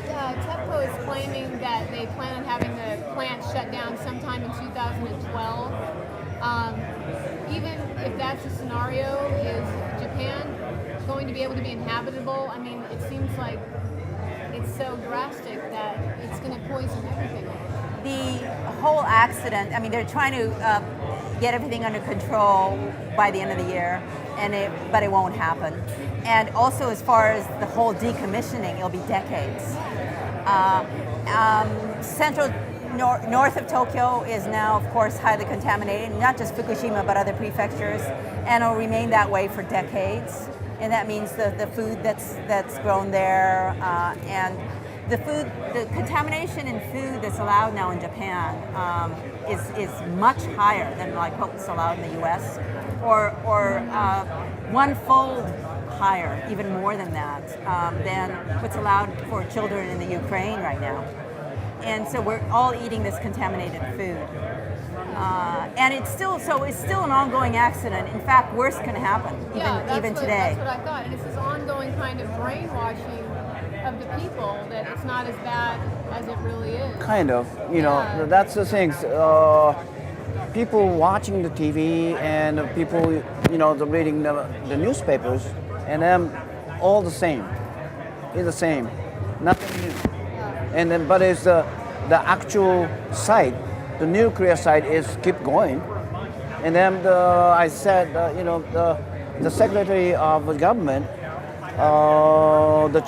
that TEPCO is claiming that they plan on having the plant shut down sometime in 2012. Even if that's a scenario, is Japan going to be able to be inhabitable? I mean, it seems like it's so drastic that it's going to poison everything. The whole accident, I mean, they're trying to get everything under control by the end of the year, but it won't happen. And also, as far as the whole decommissioning, it'll be decades. North of Tokyo is now, of course, highly contaminated, not just Fukushima, but other prefectures, and it'll remain that way for decades. And that means the food that's grown there, and the contamination in food that's allowed now in Japan is much higher than like what's allowed in the U.S. or one-fold higher, even more than that, than what's allowed for children in the Ukraine right now. And so we're all eating this contaminated food. And it's still an ongoing accident. In fact, worse can happen even today. That's what I thought. And it's this ongoing kind of brainwashing of the people that it's not as bad as it really is. Kind of, that's the thing. People watching the TV and people, reading the newspapers, and them all the same. It's the same, nothing new. And then, but it's the actual site, the nuclear site is keep going. And then I said, the Secretary of the Government, the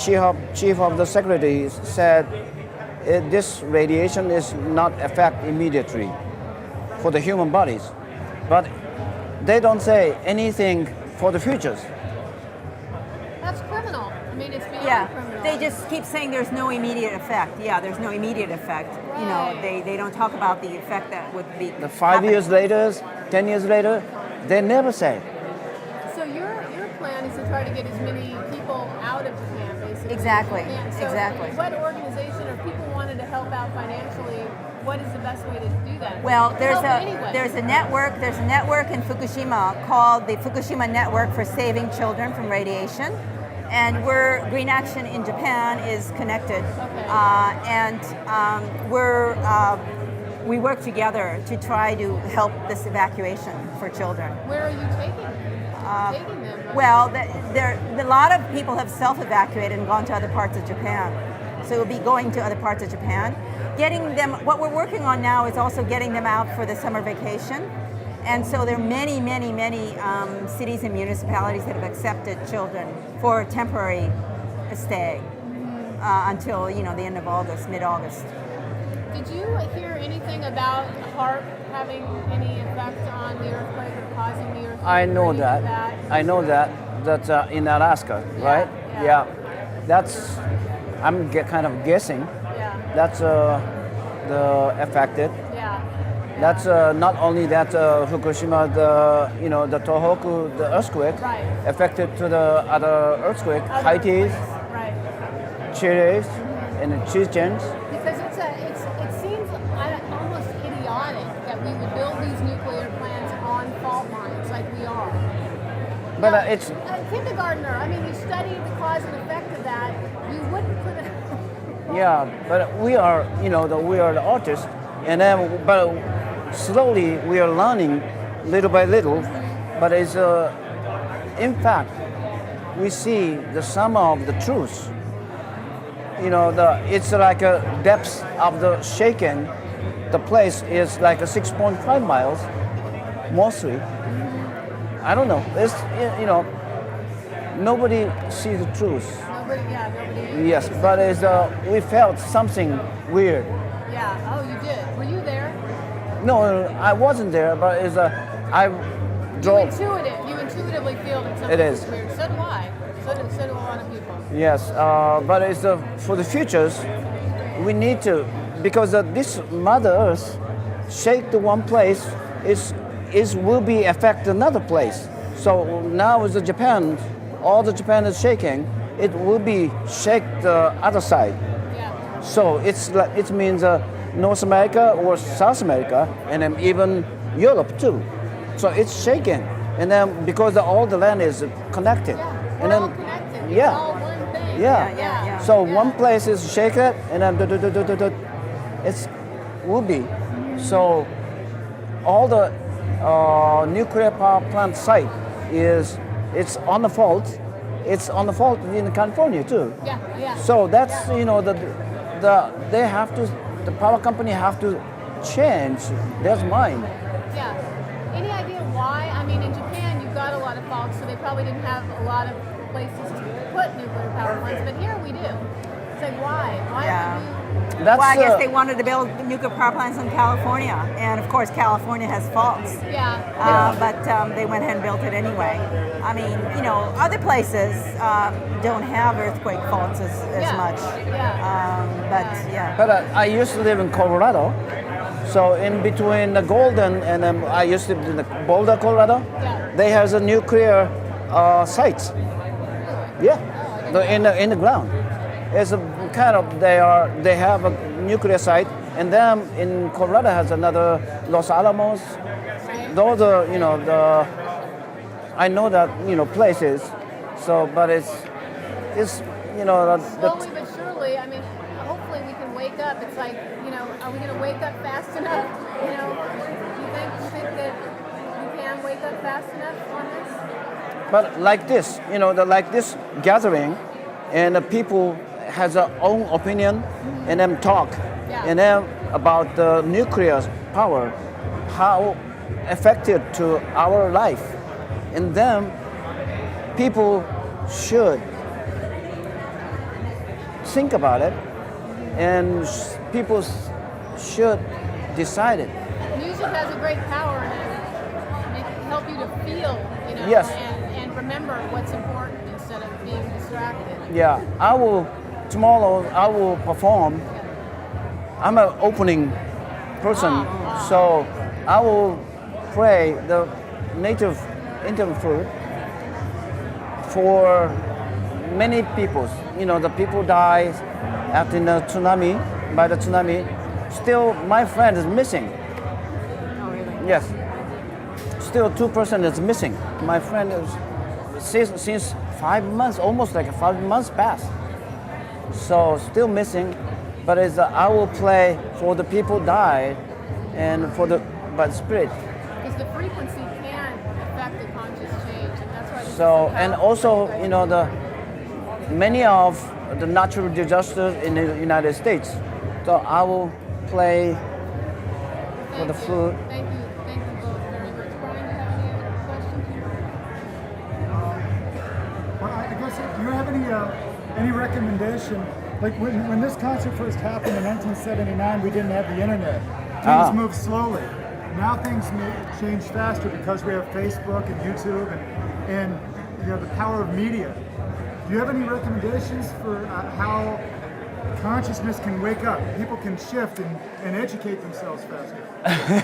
chief of the Secretary said this radiation is not affect immediately for the human bodies, but they don't say anything for the futures. That's criminal. I mean, it's beyond criminal. They just keep saying there's no immediate effect. Yeah, there's no immediate effect. Right. They don't talk about the effect that would be. The 5 years later, 10 years later, they never say. So your plan is to try to get as many people out of Japan, basically. Exactly. So Exactly. What organization or people wanted to help out financially? What is the best way to do that? Well, there's a network in Fukushima called the Fukushima Network for Saving Children from Radiation, and Green Action in Japan is connected, and we work together to try to help this evacuation for children. Where are you taking them? Well, a lot of people have self-evacuated and gone to other parts of Japan. So we'll be going to other parts of Japan. Getting them, what we're working on now is also getting them out for the summer vacation. And so there are many, many, many cities and municipalities that have accepted children for temporary stay until the end of August, mid-August. Did you hear anything about HAARP having any effect on the earthquake or causing the earthquake? I know that. That's in Alaska, right? Yeah. That's, I'm kind of guessing. Yeah. That's the affected. Yeah. That's not only that Fukushima, the Tohoku, the earthquake affected to the other earthquake, Haiti, Chile, and Chichen. Because it seems almost idiotic that we would build these nuclear plants on fault lines like we are. But now, it's a kindergartner. I mean, you studied the cause and effect of that. You wouldn't put it. Yeah, but we are, we are the artists, and then, but slowly we are learning, little by little. But it's, in fact, we see the sum of the truth. It's like a depth of the shaking. The place is like a 6.5 miles, mostly. I don't know. It's nobody sees the truth. Nobody. Yes, but we felt something weird. Yeah. Oh, you did. Were you there? No, I wasn't there, but I drove. You intuitively feel that something is weird. So do I. So do a lot of people. Yes, but it's for the futures. We need to, because this Mother Earth shake the one place will be affect another place. So now with Japan, all the Japan is shaking. It will be shake the other side. Yeah. So it means North America or South America, and then even Europe too. So it's shaking, and then because all the land is connected, Yeah, and we're all then connected. yeah, It's all one thing. Yeah. So one place is shake it, and then it's will be. So all the nuclear power plant site it's on the fault. It's on the fault in California too. Yeah. So that's they have to, the power company have to change their mind. Yeah. Any idea why? I mean, in Japan, you've got a lot of faults, so they probably didn't have a lot of places to put nuclear power plants, but here we do. It's like, why? Why Yeah. would That's Well, I guess they wanted to build nuclear power plants in California, and of course California has faults. But they went ahead and built it anyway. I mean, other places don't have earthquake faults as much. But I used to live in Colorado, so in between the Golden and I used to live in the Boulder, Colorado. Yeah. They have a nuclear site. Yeah, in the ground. It's a kind of they have a nuclear site, and then in Colorado has another Los Alamos. Those are I know that places. So, but it's slowly but surely, I mean, hopefully we can wake up. It's like, are we going to wake up fast enough? Do you think that we can wake up fast enough on this? But like this, like this gathering, and the people has their own opinion, and then talk, and then about the nuclear power, how affected to our life, and then people should think about it, and people should decide it. Music has a great power and it can help you to feel, Yes. and remember what's important instead of being distracted. Yeah, tomorrow I will perform. I'm an opening person, so I will play the native Indian food for many people. The people died after the tsunami, by the tsunami. Still, my friend is missing. Oh, really? Yes. Still 2% is missing. My friend is since 5 months, almost like 5 months past. So still missing, but I will play for the people died, and by the spirit. Because the frequency can affect the conscious change, and that's why. So, and also many of the natural disasters in the United States. So I will play for the food. Thank you both very much. Brian, do you have any other questions? Well, I guess, do you have any recommendation? Like when this concert first happened in 1979, we didn't have the internet. Things moved slowly. Now things change faster because we have Facebook and YouTube and the power of media. Do you have any recommendations for how consciousness can wake up? People can shift and educate themselves faster.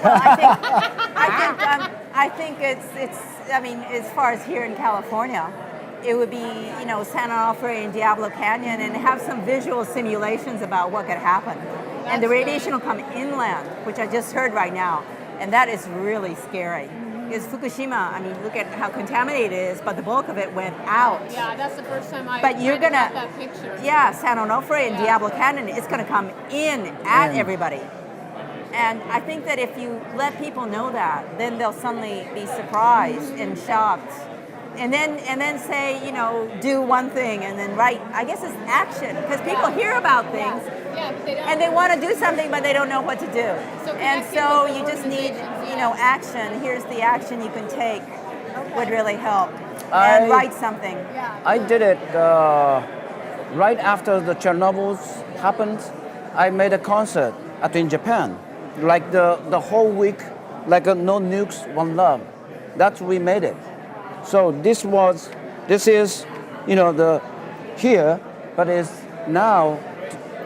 Well, I think it's. I mean, as far as here in California, it would be San Onofre and Diablo Canyon, and have some visual simulations about what could happen. And the radiation will come inland, which I just heard right now, and that is really scary. Because Fukushima, I mean, look at how contaminated it is, but the bulk of it went out. Yeah, that's the first time I But you're got gonna, that picture. yeah, San Onofre and Diablo Canyon, it's gonna come in at everybody. And I think that if you let people know that, then they'll suddenly be surprised and shocked. And then say, do one thing, and then I guess it's action, because people hear about things, But they don't. and they want to do something, but they don't know what to do. So And connecting so with the you just need, organizations, action. Here's the action you can take would really help. I- And write something. I did it right after the Chernobyl happened. I made a concert in Japan, like the whole week, like no nukes, one love. That's we made it. So this is, the here, but it's now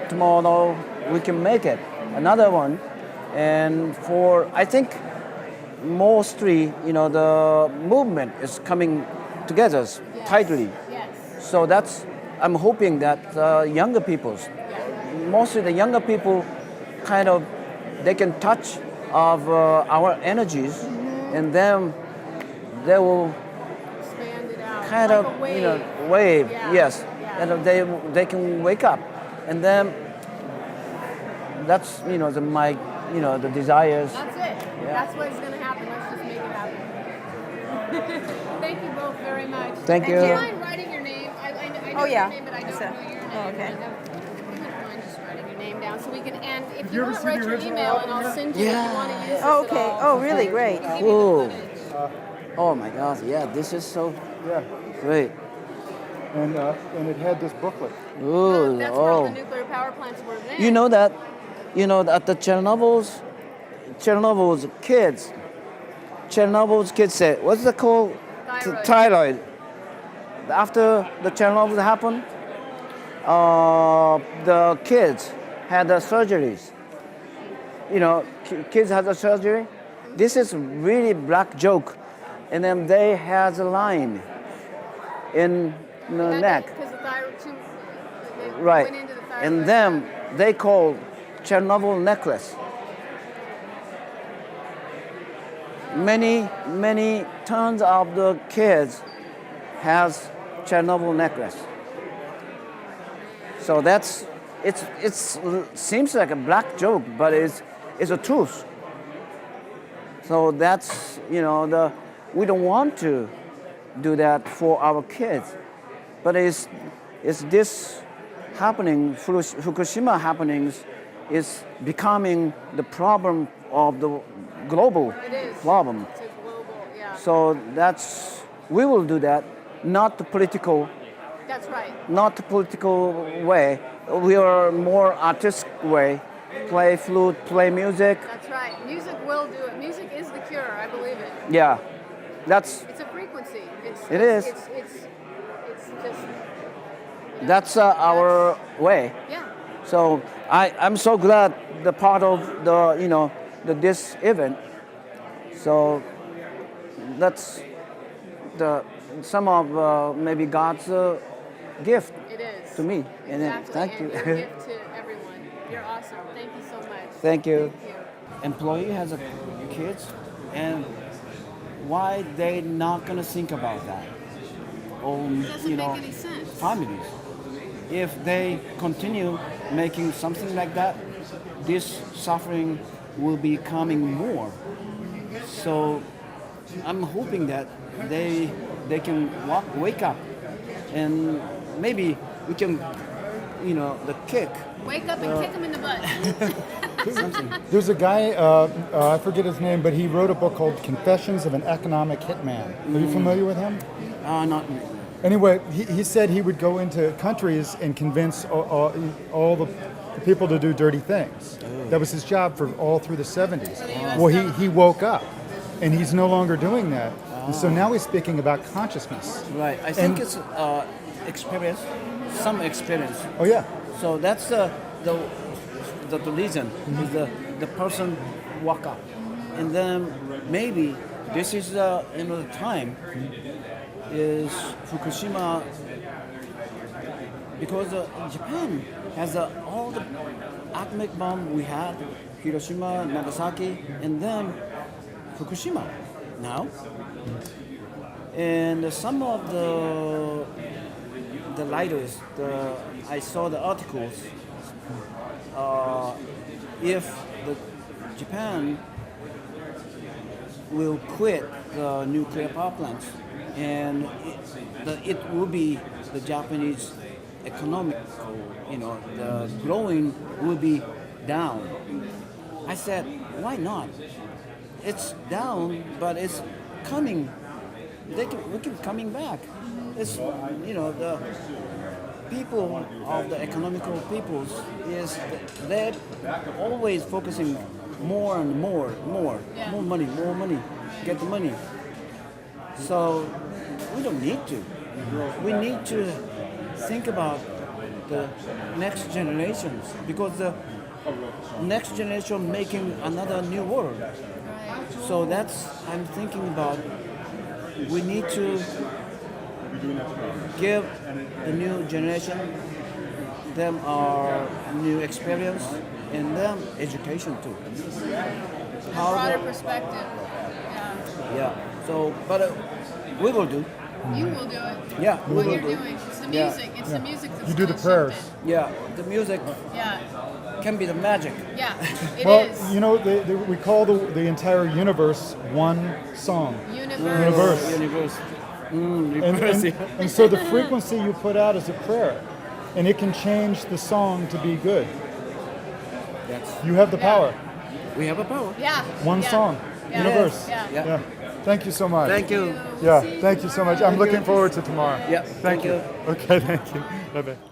tomorrow we can make it another one, and I think mostly the movement is coming together tightly. Yes. So I'm hoping that younger peoples, mostly the younger people, they can touch of our energies, and then they will Expand it out. kind like of a wave. wave. Yeah. Yes, Yeah. and they can wake up, and then that's the desires. That's it. That's what's going to happen. Let's just make it happen. Thank you both very much. Thank you. Do you mind writing your name? I know your name, but I don't know your name. Oh, okay. I wouldn't mind just writing your name down so we can. And if you you ever want, see write the your original email and album I'll yet? send you if you want to use this Oh, okay. at all. Oh, really? Great. Give you the Cool. footage. Oh my gosh, yeah, this is so Yeah. great. And it had this booklet. Ooh, That's where all the nuclear power plants were then. You know that, at the Chernobyl's kids said, what's it called? Thyroid. Thyroid. After the Chernobyl happened, the kids had the surgeries. Kids had the surgery. This is really black joke. And then they has a line in the neck. Because the thyroid they Right. went into the thyroid. And then they call Chernobyl necklace. Many tons of the kids has Chernobyl necklace. So it seems like a black joke, but it's a truth. So that's we don't want to do that for our kids, but it's this happening, Fukushima happenings is becoming the problem of the global It is. problem. It's a global, yeah. So we will do that, not the political way. We are more artistic way, play flute, play music. That's right. Music will do it. Music is the cure. I believe it. Yeah, that's It's a frequency. It is. It's just. that's our way. Yeah. So I'm so glad the part of this event. So that's some of maybe God's gift It is. to me. And then, Exactly. thank and you. your gift to everyone. You're awesome. Thank you so much. Thank you. Thank you. Employee has kids, and why they not gonna think about that? Or Doesn't make any sense. families. If they continue making something like that, this suffering will be coming more. So I'm hoping that they can wake up, and maybe we can, the kick. Wake up and kick them in the butt. There's a guy, I forget his name, but he wrote a book called Confessions of an Economic Hitman. Are you familiar with him? Not. Anyway, he said he would go into countries and convince all the people to do dirty things. That was his job for all through the 70s. Well, he woke up, and he's no longer doing that. And so now he's speaking about consciousness. Right. I think it's experience, some experience. Oh, yeah. So that's the reason is the person walk up, and then maybe this is another time is Fukushima, because Japan has all the atomic bomb we had, Hiroshima, Nagasaki, and then Fukushima now, and some of the lighters, I saw the articles. If Japan will quit the nuclear power plants, and it will be the Japanese economic, the growing will be down. I said, why not? It's down, but it's coming. We keep coming back. It's the people of the economical peoples is they're always focusing more and more money, get the money. So we don't need to. We need to think about the next generations, because the next generation making another new world. So I'm thinking about. We need to give the new generation them our new experience and them education too. Broader perspective. Yeah. Yeah. So, but we will do. You will do it. Yeah, we What will you're do. doing. It's the music. It's the music that's You do the gonna prayers. shift Yeah, the music it. Yeah. can be the magic. Yeah. It Well, is. you know, we call the entire universe one song. Universe. Universe. Universe. And so the frequency you put out is a prayer, and it can change the song to be good. Yes. You have the Yeah. power. We have a power. Yeah. One Yeah. song. Yeah. Universe. Yeah. Yeah. Thank you so much. Thank you. Yeah, thank you so much. I'm looking forward to tomorrow. Yeah. Thank you. Okay, thank you. Bye-bye.